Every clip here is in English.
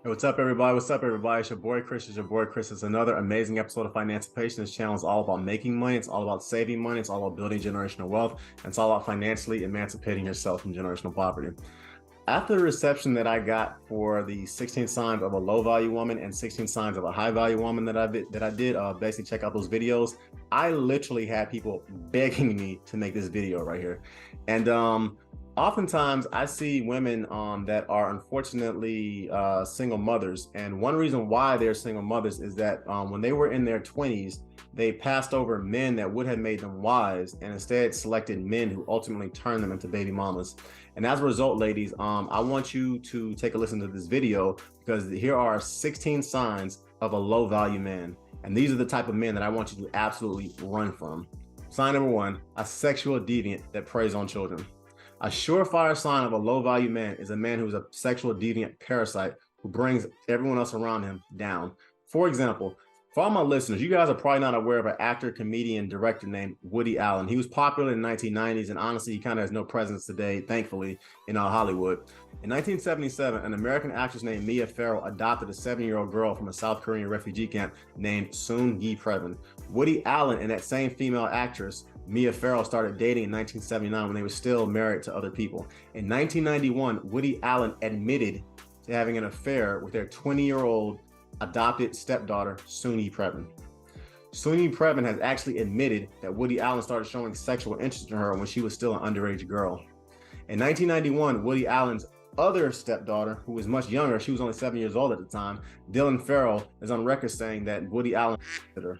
Hey, what's up, everybody? What's up, everybody? It's your boy Chris. It's your boy Chris. It's another amazing episode of Financipation. This channel is all about making money. It's all about saving money. It's all about building generational wealth. And it's all about financially emancipating yourself from generational poverty. After the reception that I got for the 16 signs of a low value woman and 16 signs of a high value woman that I did, basically check out those videos. I literally had people begging me to make this video right here, and oftentimes I see women that are unfortunately single mothers, and one reason why they're single mothers is that when they were in their 20s, they passed over men that would have made them wise and instead selected men who ultimately turned them into baby mamas. And as a result, ladies, I want you to take a listen to this video because here are 16 signs of a low value man. And these are the type of men that I want you to absolutely run from. Sign number one, a sexual deviant that preys on children. A surefire sign of a low value man is a man who's a sexual deviant parasite who brings everyone else around him down. For example, for all my listeners, you guys are probably not aware of an actor, comedian, director named Woody Allen. He was popular in the 1990s, and honestly, he kind of has no presence today, thankfully, in Hollywood. In 1977, an American actress named Mia Farrow adopted a 7-year-old girl from a South Korean refugee camp named Soon Yi Previn. Woody Allen and that same female actress, Mia Farrow, started dating in 1979 when they were still married to other people. In 1991, Woody Allen admitted to having an affair with their 20-year-old adopted stepdaughter, Soon Yi Previn. Soon Yi Previn has actually admitted that Woody Allen started showing sexual interest in her when she was still an underage girl. In 1991, Woody Allen's other stepdaughter, who was much younger, she was only 7 years old at the time, Dylan Farrell, is on record saying that Woody Allen her.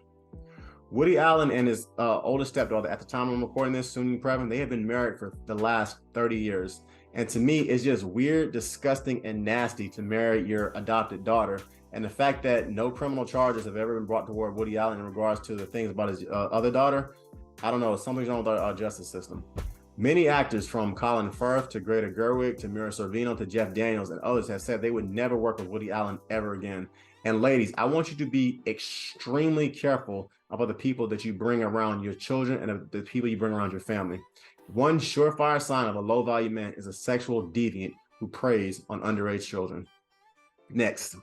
Woody Allen and his oldest stepdaughter, at the time I'm recording this, Soon Yi Previn, they have been married for the last 30 years. And to me, it's just weird, disgusting, and nasty to marry your adopted daughter. And the fact that no criminal charges have ever been brought toward Woody Allen in regards to the things about his other daughter, I don't know, something's wrong with our justice system. Many actors, from Colin Firth to Greta Gerwig to Mira Sorvino to Jeff Daniels and others, have said they would never work with Woody Allen ever again. And ladies, I want you to be extremely careful about the people that you bring around your children and the people you bring around your family. One surefire sign of a low value man is a sexual deviant who preys on underage children. Next,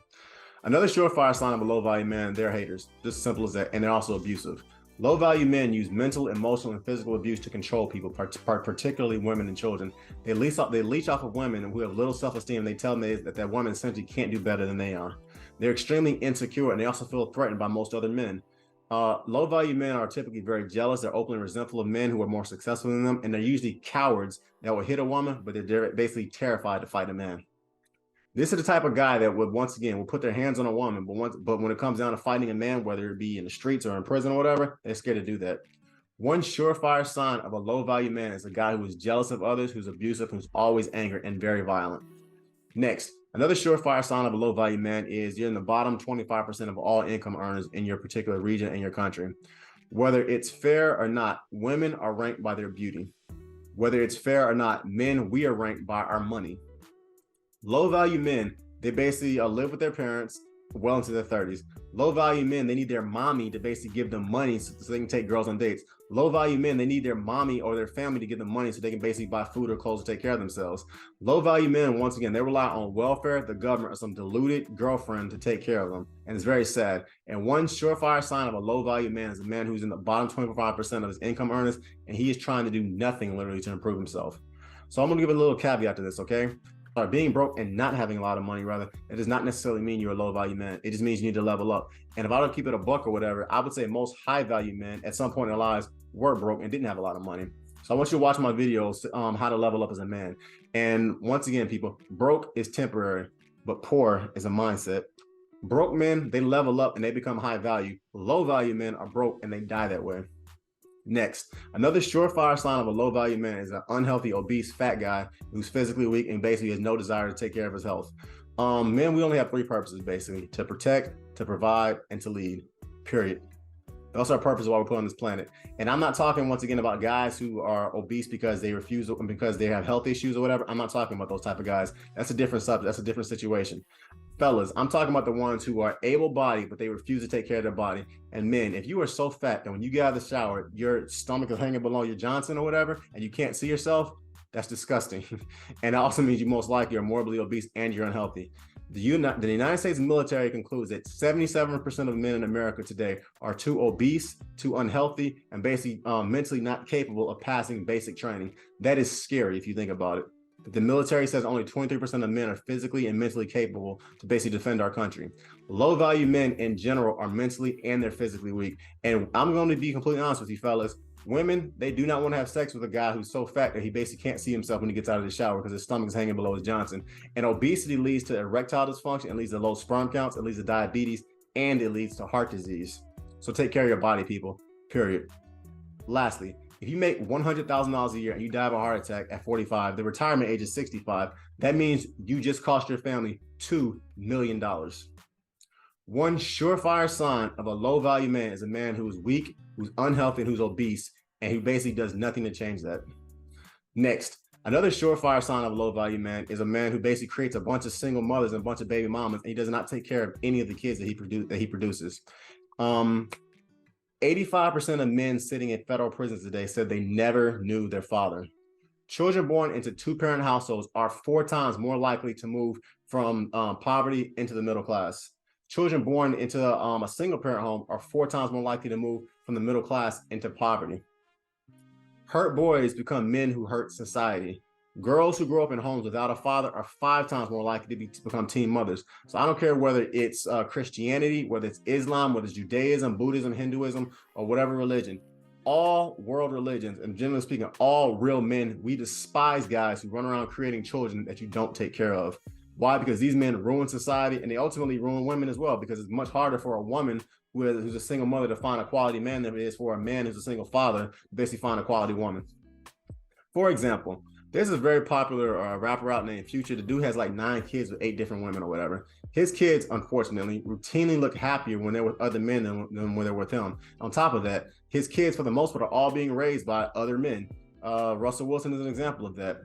another surefire sign of a low value man, they're haters, just simple as that, and they're also abusive. Low value men use mental, emotional, and physical abuse to control people, particularly women and children. They leech off of women who have little self-esteem. They tell them that women essentially can't do better than they are. They're extremely insecure, and they also feel threatened by most other men. Low value men are typically very jealous. They're openly resentful of men who are more successful than them, and they're usually cowards that will hit a woman, but they're basically terrified to fight a man. This is the type of guy that would, once again, will put their hands on a woman, but when it comes down to fighting a man, whether it be in the streets or in prison or whatever, they're scared to do that. One surefire sign of a low value man is a guy who is jealous of others, who's abusive, who's always angry and very violent. Next, another surefire sign of a low value man is you're in the bottom 25% of all income earners in your particular region and your country. Whether it's fair or not, women are ranked by their beauty. Whether it's fair or not, men, we are ranked by our money. Low value men, they basically live with their parents well into their 30s. Low value men, they need their mommy to basically give them money so they can take girls on dates. Low value men, they need their mommy or their family to give them money so they can basically buy food or clothes to take care of themselves. Low value men, once again, they rely on welfare, the government, or some deluded girlfriend to take care of them. And it's very sad. And one surefire sign of a low value man is a man who's in the bottom 25% of his income earners, and he is trying to do nothing literally to improve himself. So I'm gonna give a little caveat to this, okay? Being broke and not having a lot of money, rather, it does not necessarily mean you're a low value man. It just means you need to level up. And if I don't keep it a buck or whatever, I would say most high value men at some point in their lives were broke and didn't have a lot of money. So I want you to watch my videos, how to level up as a man. And once again, people, broke is temporary, but poor is a mindset. Broke men, they level up and they become high value. Low value men are broke and they die that way. Next, another surefire sign of a low value man is an unhealthy, obese, fat guy who's physically weak and basically has no desire to take care of his health. Men, we only have three purposes, basically: to protect, to provide, and to lead, period. That's our purpose of why we're put on this planet. And I'm not talking, once again, about guys who are obese because they refuse and because they have health issues or whatever. I'm not talking about those type of guys. That's a different subject. That's a different situation. Fellas, I'm talking about the ones who are able-bodied, but they refuse to take care of their body. And men, if you are so fat that when you get out of the shower, your stomach is hanging below your Johnson or whatever, and you can't see yourself, that's disgusting. And it also means you most likely are morbidly obese and you're unhealthy. The United States military concludes that 77% of men in America today are too obese, too unhealthy, and basically mentally not capable of passing basic training. That is scary if you think about it. The military says only 23% of men are physically and mentally capable to basically defend our country. Low value men in general are mentally and they're physically weak. And I'm going to be completely honest with you, fellas. Women, they do not want to have sex with a guy who's so fat that he basically can't see himself when he gets out of the shower because his stomach is hanging below his Johnson. And obesity leads to erectile dysfunction, it leads to low sperm counts, it leads to diabetes, and it leads to heart disease. So take care of your body, people, period. Lastly, if you make $100,000 a year and you die of a heart attack at 45, the retirement age is 65, that means you just cost your family $2 million. One surefire sign of a low value man is a man who is weak, who's unhealthy, and who's obese, and who basically does nothing to change that. Next, another surefire sign of a low value man is a man who basically creates a bunch of single mothers and a bunch of baby mamas, and he does not take care of any of the kids that he produces. 85% of men sitting in federal prisons today said they never knew their father. Children born into two-parent households are 4 times more likely to move from poverty into the middle class. Children born into a single-parent home are 4 times more likely to move from the middle class into poverty. Hurt boys become men who hurt society. Girls who grow up in homes without a father are 5 times more likely to become teen mothers. So I don't care whether it's Christianity, whether it's Islam, whether it's Judaism, Buddhism, Hinduism, or whatever religion. All world religions, and generally speaking, all real men, we despise guys who run around creating children that you don't take care of. Why? Because these men ruin society, and they ultimately ruin women as well, because it's much harder for a woman who's a single mother to find a quality man than it is for a man who's a single father to basically find a quality woman. For example, there's a very popular rapper out named Future. The dude has like 9 kids with 8 different women or whatever. His kids, unfortunately, routinely look happier when they're with other men than when they're with him. On top of that, his kids, for the most part, are all being raised by other men. Russell Wilson is an example of that.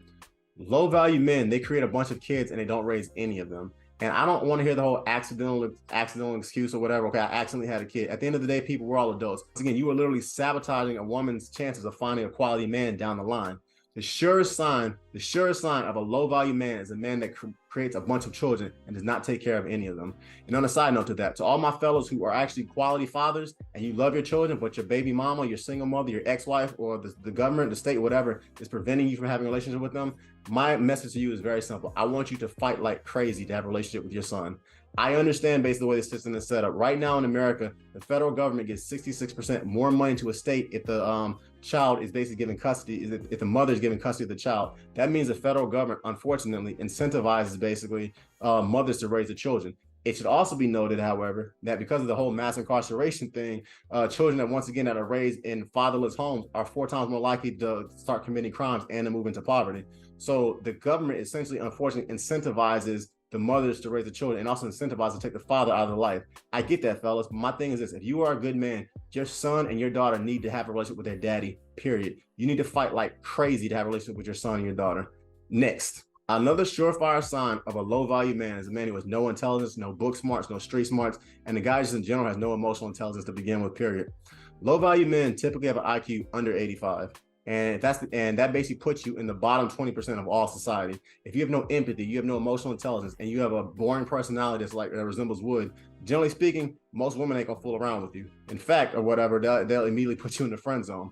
Low value men, they create a bunch of kids and they don't raise any of them. And I don't want to hear the whole accidental excuse or whatever. Okay, I accidentally had a kid. At the end of the day, people, we're all adults. Once again, you are literally sabotaging a woman's chances of finding a quality man down the line. The surest sign of a low value man is a man that creates a bunch of children and does not take care of any of them. And on a side note to that, to all my fellows who are actually quality fathers and you love your children, but your baby mama, your single mother, your ex-wife, or the government, the state, whatever, is preventing you from having a relationship with them, my message to you is very simple. I want you to fight like crazy to have a relationship with your son. I understand basically the way the system is set up. Right now in America, the federal government gets 66% more money to a state if the child is basically given custody, if the mother is given custody of the child. That means the federal government, unfortunately, incentivizes basically mothers to raise the children. It should also be noted, however, that because of the whole mass incarceration thing, children that, once again, that are raised in fatherless homes are 4 times more likely to start committing crimes and to move into poverty. So the government essentially, unfortunately, incentivizes the mothers to raise the children and also incentivizes to take the father out of the life. I get that, fellas, but my thing is this: if you are a good man, your son and your daughter need to have a relationship with their daddy, period. You need to fight like crazy to have a relationship with your son and your daughter. Next, another surefire sign of a low value man is a man who has no intelligence, no book smarts, no street smarts, and the guy just in general has no emotional intelligence to begin with, period. Low value men typically have an IQ under 85. And that basically puts you in the bottom 20% of all society. If you have no empathy, you have no emotional intelligence, and you have a boring personality that resembles wood, generally speaking, most women ain't gonna fool around with you. In fact, or whatever, they'll immediately put you in the friend zone.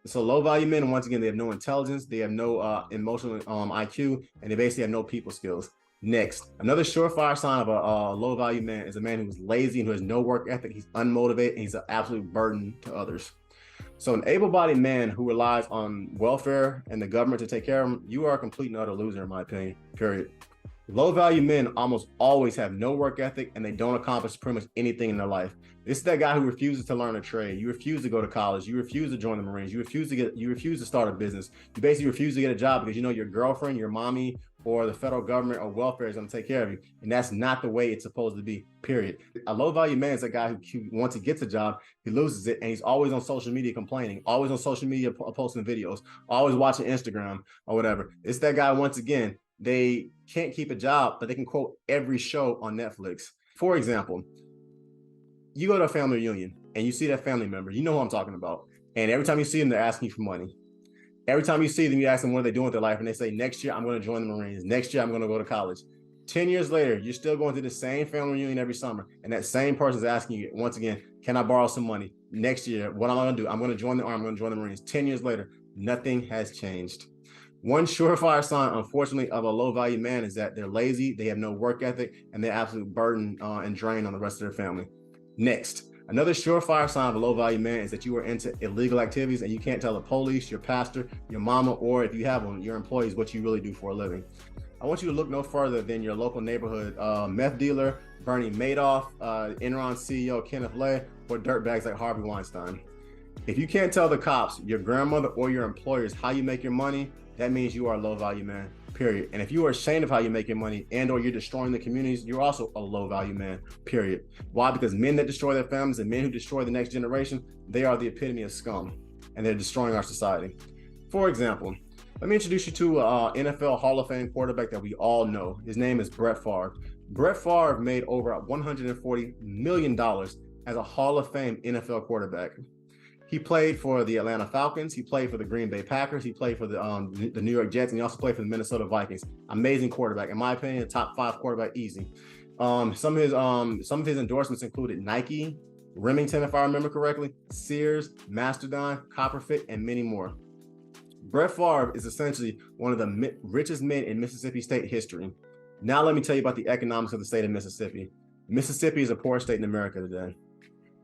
So low value men, once again, they have no intelligence, they have no emotional IQ, and they basically have no people skills. Next, another surefire sign of a low value man is a man who's lazy and who has no work ethic. He's unmotivated and he's an absolute burden to others. So an able-bodied man who relies on welfare and the government to take care of him, you are a complete and utter loser, in my opinion, period. Low-value men almost always have no work ethic and they don't accomplish pretty much anything in their life. This is that guy who refuses to learn a trade. You refuse to go to college. You refuse to join the Marines. You refuse to start a business. You basically refuse to get a job because you know your girlfriend, your mommy, or the federal government or welfare is going to take care of you. And that's not the way it's supposed to be, period. A low-value man is a guy who once he gets a job, he loses it, and he's always on social media complaining, always on social media posting videos, always watching Instagram or whatever. It's that guy, once again, they can't keep a job, but they can quote every show on Netflix. For example, you go to a family reunion and you see that family member, you know who I'm talking about. And every time you see them, they're asking you for money. Every time you see them, you ask them what are they doing with their life, and they say, next year, I'm going to join the Marines. Next year, I'm going to go to college. 10 years later, you're still going to the same family reunion every summer. And that same person's asking you, once again, can I borrow some money? Next year, what am I going to do? I'm going to join the Army. I'm going to join the Marines. 10 years later, nothing has changed. One surefire sign, unfortunately, of a low-value man is that they're lazy, they have no work ethic, and they're absolute burden and drain on the rest of their family. Next, another surefire sign of a low-value man is that you are into illegal activities and you can't tell the police, your pastor, your mama, or if you have one, your employees, what you really do for a living. I want you to look no further than your local neighborhood meth dealer, Bernie Madoff, Enron CEO Kenneth Lay, or dirtbags like Harvey Weinstein. If you can't tell the cops, your grandmother, or your employers how you make your money, that means you are a low-value man, period. And if you are ashamed of how you make your money and or you're destroying the communities, you're also a low-value man, period. Why? Because men that destroy their families and men who destroy the next generation, they are the epitome of scum, and they're destroying our society. For example, let me introduce you to an NFL Hall of Fame quarterback that we all know. His name is Brett Favre. Brett Favre made over $140 million as a Hall of Fame NFL quarterback. He played for the Atlanta Falcons. He played for the Green Bay Packers. He played for the New York Jets, and he also played for the Minnesota Vikings. Amazing quarterback, in my opinion, a top 5 quarterback, easy. Some of his endorsements included Nike, Remington, if I remember correctly, Sears, Mastodon, Copperfit, and many more. Brett Favre is essentially one of the richest men in Mississippi state history. Now let me tell you about the economics of the state of Mississippi. Mississippi is the poorest state in America today.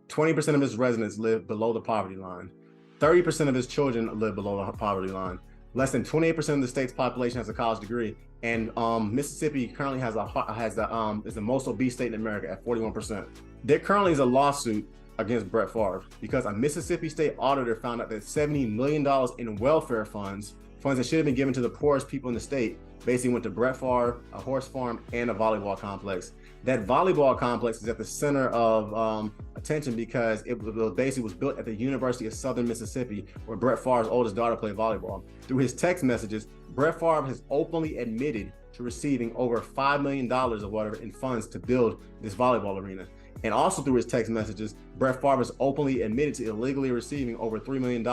20% of its residents live below the poverty line. 30% of its children live below the poverty line. Less than 28% of the state's population has a college degree, and Mississippi currently is the most obese state in America at 41%. There currently is a lawsuit against Brett Favre because a Mississippi state auditor found out that $70 million in welfare funds that should have been given to the poorest people in the state, basically went to Brett Favre, a horse farm, and a volleyball complex. That volleyball complex is at the center of attention because it basically was built at the University of Southern Mississippi, where Brett Favre's oldest daughter played volleyball. Through his text messages, Brett Favre has openly admitted to receiving over $5 million or whatever in funds to build this volleyball arena. And also through his text messages, Brett Favre has openly admitted to illegally receiving over $3 million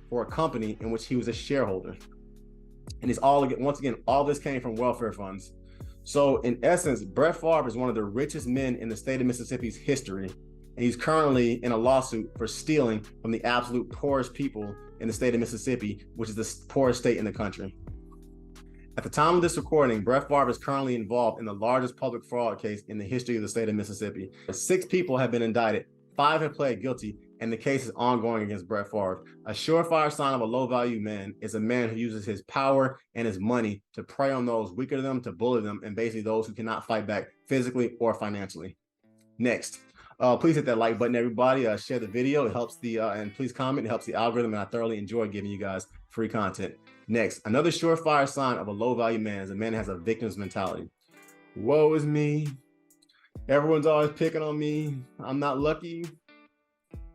for a company in which he was a shareholder. And it's once again, all this came from welfare funds. So in essence, Brett Favre is one of the richest men in the state of Mississippi's history. And he's currently in a lawsuit for stealing from the absolute poorest people in the state of Mississippi, which is the poorest state in the country. At the time of this recording, Brett Favre is currently involved in the largest public fraud case in the history of the state of Mississippi. 6 people have been indicted, 5 have pled guilty, and the case is ongoing against Brett Favre. A surefire sign of a low-value man is a man who uses his power and his money to prey on those weaker than them, to bully them, and basically those who cannot fight back physically or financially. Next, please hit that like button, everybody. Share the video. It helps and please comment. It helps the algorithm, and I thoroughly enjoy giving you guys free content. Next, another surefire sign of a low-value man is a man that has a victim's mentality. Woe is me. Everyone's always picking on me. I'm not lucky.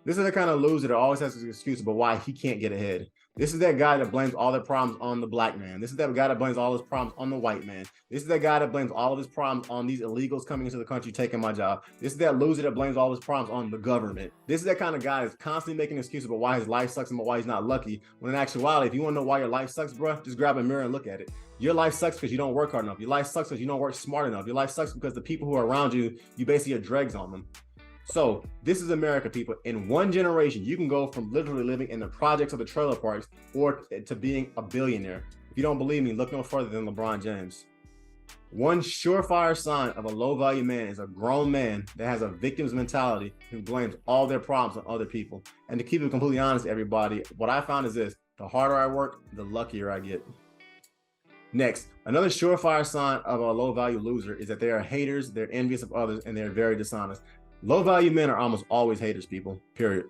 This is the kind of loser that always has an excuse about why he can't get ahead. This is that guy that blames all their problems on the black man. This is that guy that blames all his problems on the white man. This is that guy that blames all of his problems on these illegals coming into the country taking my job. This is that loser that blames all his problems on the government. This is that kind of guy that's constantly making excuses about why his life sucks and about why he's not lucky. When in actuality, if you want to know why your life sucks, bro, just grab a mirror and look at it. Your life sucks because you don't work hard enough. Your life sucks because you don't work smart enough. Your life sucks because the people who are around you, you basically are dregs on them. So this is America, people. In one generation, you can go from literally living in the projects of the trailer parks or to being a billionaire. If you don't believe me, look no further than LeBron James. One surefire sign of a low-value man is a grown man that has a victim's mentality who blames all their problems on other people. And to keep it completely honest, everybody, what I found is this: the harder I work, the luckier I get. Next, another surefire sign of a low-value loser is that they are haters, they're envious of others, and they're very dishonest. Low-value men are almost always haters, people, period.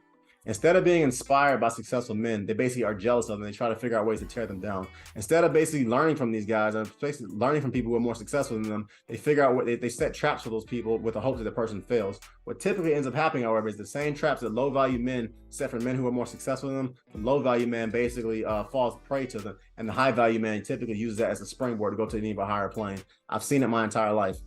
Instead of being inspired by successful men, they basically are jealous of them. They try to figure out ways to tear them down. Instead of basically learning from these guys and basically learning from people who are more successful than them, they figure out they set traps for those people with the hope that the person fails. What typically ends up happening, however, is the same traps that low-value men set for men who are more successful than them. The low-value man basically falls prey to them, and the high-value man typically uses that as a springboard to go to an even higher plane. I've seen it my entire life.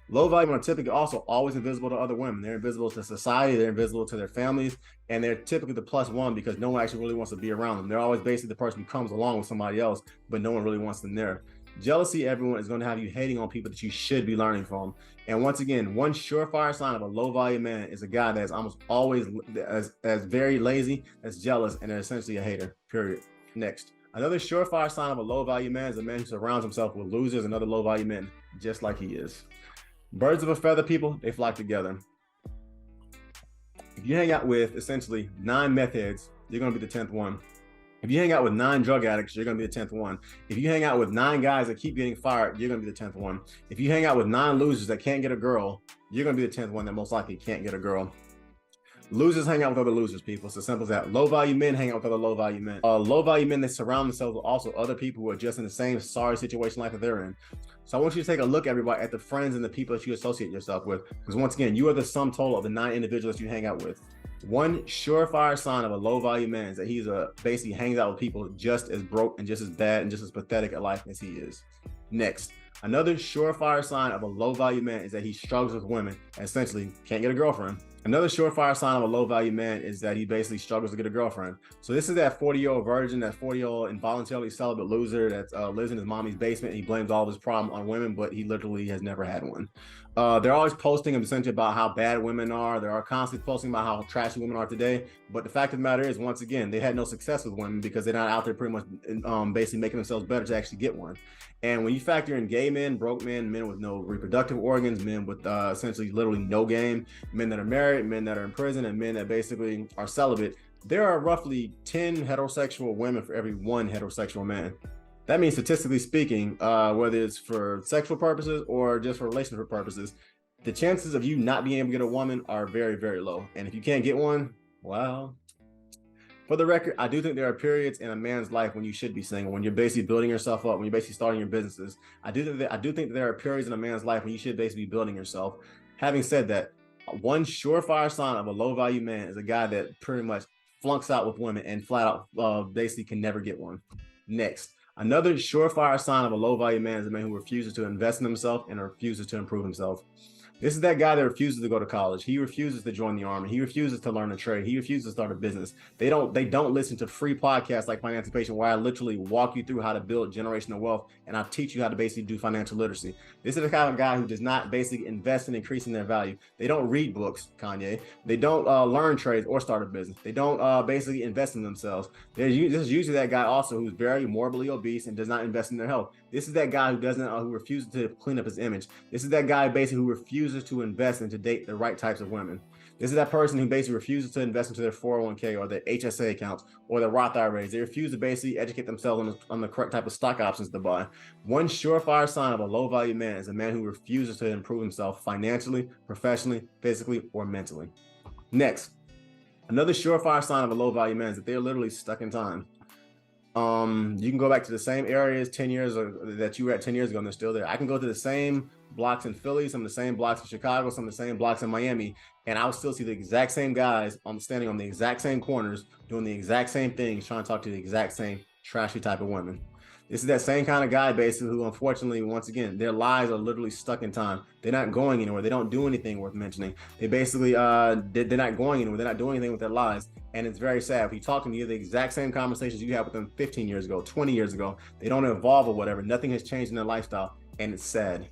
Low-value men are typically also always invisible to other women. They're invisible to society, they're invisible to their families, and they're typically the plus one because no one actually really wants to be around them. They're always basically the person who comes along with somebody else, but no one really wants them there. Jealousy, everyone, is going to have you hating on people that you should be learning from. And once again, one surefire sign of a low value man is a guy that's almost always as very lazy, that's jealous, and essentially a hater, period. Next, another surefire sign of a low value man is a man who surrounds himself with losers and other low value men, just like he is. Birds of a feather, people, they flock together. If you hang out with essentially 9 meth heads, you're going to be the 10th one. If you hang out with 9 drug addicts, you're going to be the 10th one. If you hang out with 9 guys that keep getting fired, you're going to be the 10th one. If you hang out with 9 losers that can't get a girl, you're going to be the 10th one that most likely can't get a girl. Losers hang out with other losers, people. It's as simple as that. Low value men hang out with other low value men. Low value men, they surround themselves with also other people who are just in the same sorry situation like that they're in. So I want you to take a look, everybody, at the friends and the people that you associate yourself with. Because once again, you are the sum total of the 9 individuals you hang out with. One surefire sign of a low value man is that he's basically hangs out with people just as broke and just as bad and just as pathetic at life as he is. Next, another surefire sign of a low value man is that he struggles with women and essentially can't get a girlfriend. Another surefire sign of a low value man is that he basically struggles to get a girlfriend. So this is that 40-year-old virgin, that 40-year-old involuntarily celibate loser that lives in his mommy's basement and he blames all of his problem on women, but he literally has never had one. They're always posting essentially about how bad women are. They're constantly posting about how trashy women are today. But the fact of the matter is, once again, they had no success with women because they're not out there pretty much basically making themselves better to actually get one. And when you factor in gay men, broke men, men with no reproductive organs, men with essentially literally no game, men that are married, men that are in prison, and men that basically are celibate, there are roughly 10 heterosexual women for every 1 heterosexual man. That means, statistically speaking, whether it's for sexual purposes or just for relationship purposes, the chances of you not being able to get a woman are very, very low. And if you can't get one, well, for the record, I do think there are periods in a man's life when you should be single, when you're basically building yourself up, when you're basically starting your businesses. I do think that there are periods in a man's life when you should basically be building yourself. Having said that, one surefire sign of a low value man is a guy that pretty much flunks out with women and flat out basically can never get one. Next, another surefire sign of a low value man is a man who refuses to invest in himself and refuses to improve himself. This is that guy that refuses to go to college. He refuses to join the army. He refuses to learn a trade. He refuses to start a business. They don't listen to free podcasts like Financipation, where I literally walk you through how to build generational wealth and I teach you how to basically do financial literacy. This is the kind of guy who does not basically invest in increasing their value. They don't read books, Kanye. They don't learn trades or start a business. They don't basically invest in themselves. This is usually that guy also who's very morbidly obese and does not invest in their health. This is that guy who refuses to clean up his image. This is that guy basically who refuses to invest and to date the right types of women. This is that person who basically refuses to invest into their 401k or their HSA accounts or their Roth IRAs. They refuse to basically educate themselves on the correct type of stock options to buy. One surefire sign of a low value man is a man who refuses to improve himself financially, professionally, physically, or mentally. Next, another surefire sign of a low value man is that they're literally stuck in time. You can go back to the same areas 10 years that you were at 10 years ago and they're still there. I can go to the same blocks in Philly, some of the same blocks in Chicago, some of the same blocks in Miami, and I'll still see the exact same guys standing on the exact same corners, doing the exact same things, trying to talk to the exact same trashy type of women. This is that same kind of guy, basically, who unfortunately, once again, their lives are literally stuck in time. They're not going anywhere. They don't do anything worth mentioning. They basically, they're not going anywhere. They're not doing anything with their lives. And it's very sad. If you talk to them, you have the exact same conversations you had with them 15 years ago, 20 years ago. They don't evolve or whatever. Nothing has changed in their lifestyle. And it's sad.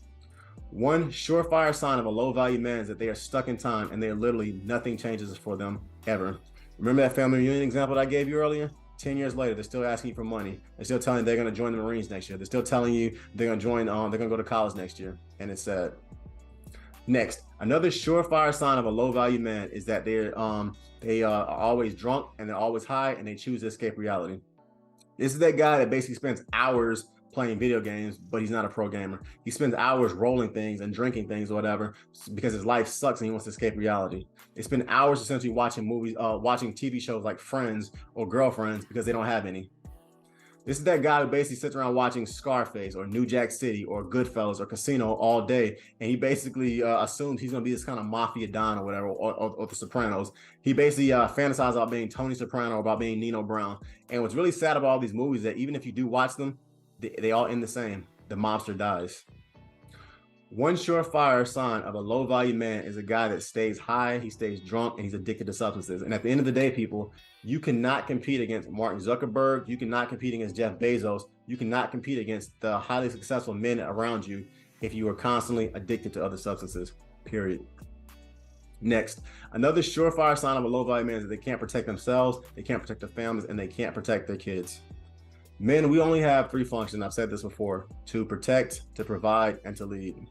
One surefire sign of a low value man is that they are stuck in time and they're literally, nothing changes for them ever. Remember that family reunion example that I gave you earlier? 10 years later, they're still asking you for money. They're still telling you they're going to join the Marines next year. They're still telling you they're going to join, they're going to go to college next year. And it's sad. Next, another surefire sign of a low value man is that they are always drunk and they're always high and they choose to escape reality. This is that guy that basically spends hours playing video games, but he's not a pro gamer. He spends hours rolling things and drinking things or whatever because his life sucks and he wants to escape reality. They spend hours essentially watching movies, watching TV shows like Friends or Girlfriends because they don't have any. This is that guy who basically sits around watching Scarface or New Jack City or Goodfellas or Casino all day, and he basically assumes he's going to be this kind of mafia don or whatever, or The Sopranos. He basically fantasizes about being Tony Soprano or about being Nino Brown. And what's really sad about all these movies is that even if you do watch them, they all end the same. The mobster dies. One surefire sign of a low value man is a guy that stays high, he stays drunk, and he's addicted to substances. And at the end of the day, people, you cannot compete against Mark Zuckerberg. You cannot compete against Jeff Bezos. You cannot compete against the highly successful men around you if you are constantly addicted to other substances, period. Next, another surefire sign of a low value man is that they can't protect themselves, they can't protect their families, and they can't protect their kids. Men, we only have three functions. I've said this before: to protect, to provide, and to lead.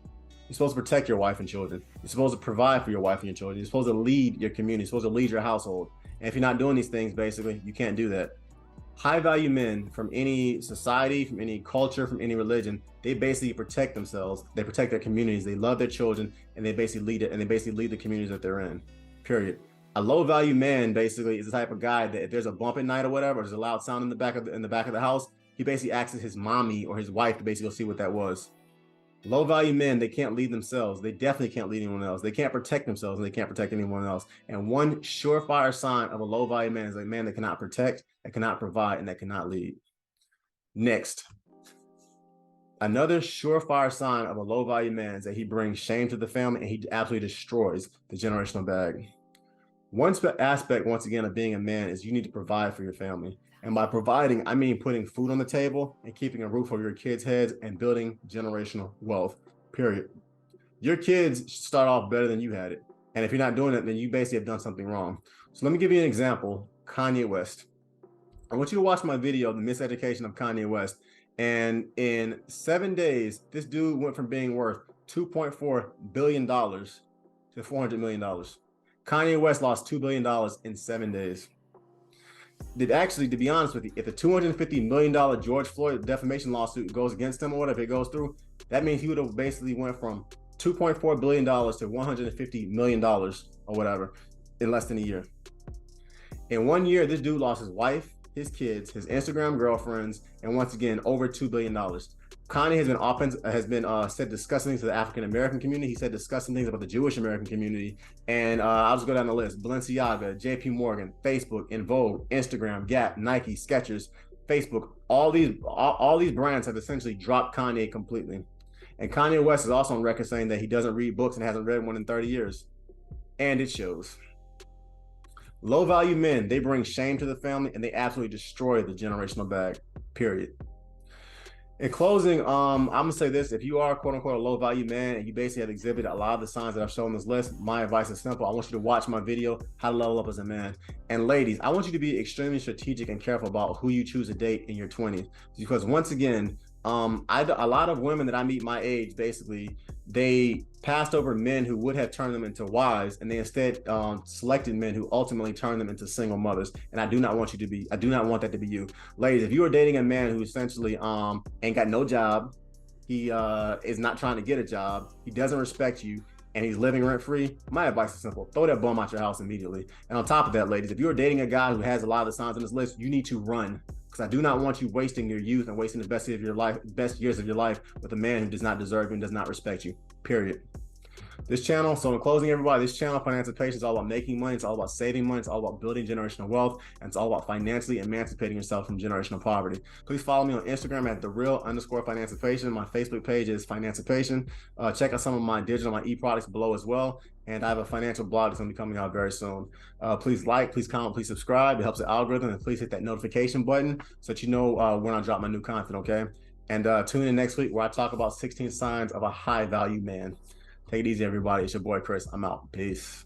You're supposed to protect your wife and children. You're supposed to provide for your wife and your children. You're supposed to lead your community. You're supposed to lead your household. And if you're not doing these things, basically, you can't do that. High value men from any society, from any culture, from any religion, they basically protect themselves. They protect their communities. They love their children, and they basically lead it. And they basically lead the communities that they're in. Period. A low value man basically is the type of guy that if there's a bump at night or whatever, or there's a loud sound in the back of the house, he basically asks his mommy or his wife to basically go see what that was. Low value men, they can't lead themselves. They definitely can't lead anyone else. They can't protect themselves, and they can't protect anyone else. And one surefire sign of a low value man is a man that cannot protect, that cannot provide, and that cannot lead. Next, another surefire sign of a low value man is that he brings shame to the family, and he absolutely destroys the generational bag. One aspect, once again, of being a man is you need to provide for your family. And by providing, I mean putting food on the table and keeping a roof over your kids' heads and building generational wealth, period. Your kids start off better than you had it. And if you're not doing it, then you basically have done something wrong. So let me give you an example. Kanye West. I want you to watch my video, The Miseducation of Kanye West. And in 7 days, this dude went from being worth $2.4 billion to $400 million. Kanye West lost $2 billion in 7 days. Actually, to be honest with you, if the $250 million George Floyd defamation lawsuit goes against him or whatever, if it goes through, that means he would have basically went from $2.4 billion to $150 million or whatever in less than a year. In 1 year, this dude lost his wife, his kids, his Instagram girlfriends, and once again, over $2 billion. Kanye has been said disgusting things to the African American community. He said disgusting things about the Jewish American community. And I'll just go down the list: Balenciaga, JP Morgan, Facebook, In Vogue, Instagram, Gap, Nike, Skechers, Facebook. All these brands have essentially dropped Kanye completely. And Kanye West is also on record saying that he doesn't read books and hasn't read one in 30 years. And it shows. Low value men, they bring shame to the family, and they absolutely destroy the generational bag, period. In closing, I'm gonna say this: if you are quote unquote a low value man and you basically have exhibited a lot of the signs that I've shown in this list, my advice is simple. I want you to watch my video, How to Level Up as a Man. And ladies, I want you to be extremely strategic and careful about who you choose to date in your 20s, because once again, a lot of women that I meet my age, basically, they passed over men who would have turned them into wives, and they instead selected men who ultimately turned them into single mothers. And I do not want that to be you. Ladies, if you are dating a man who essentially ain't got no job, he is not trying to get a job, he doesn't respect you, and he's living rent free, my advice is simple: throw that bum out your house immediately. And on top of that, ladies, if you're dating a guy who has a lot of the signs on this list, you need to run. Because I do not want you wasting your youth and wasting the best years of your life with a man who does not deserve you and does not respect you, period. This channel, so in closing, everybody, this channel, Financipation, is all about making money. It's all about saving money. It's all about building generational wealth. And it's all about financially emancipating yourself from generational poverty. Please follow me on Instagram at @thereal_Financipation. My Facebook page is Financipation. Check out some of my digital, my e-products below as well. And I have a financial blog that's going to be coming out very soon. Please like, please comment, please subscribe. It helps the algorithm. And please hit that notification button so that you know when I drop my new content, okay? And tune in next week where I talk about 16 signs of a high value man. Take it easy, everybody. It's your boy, Chris. I'm out. Peace.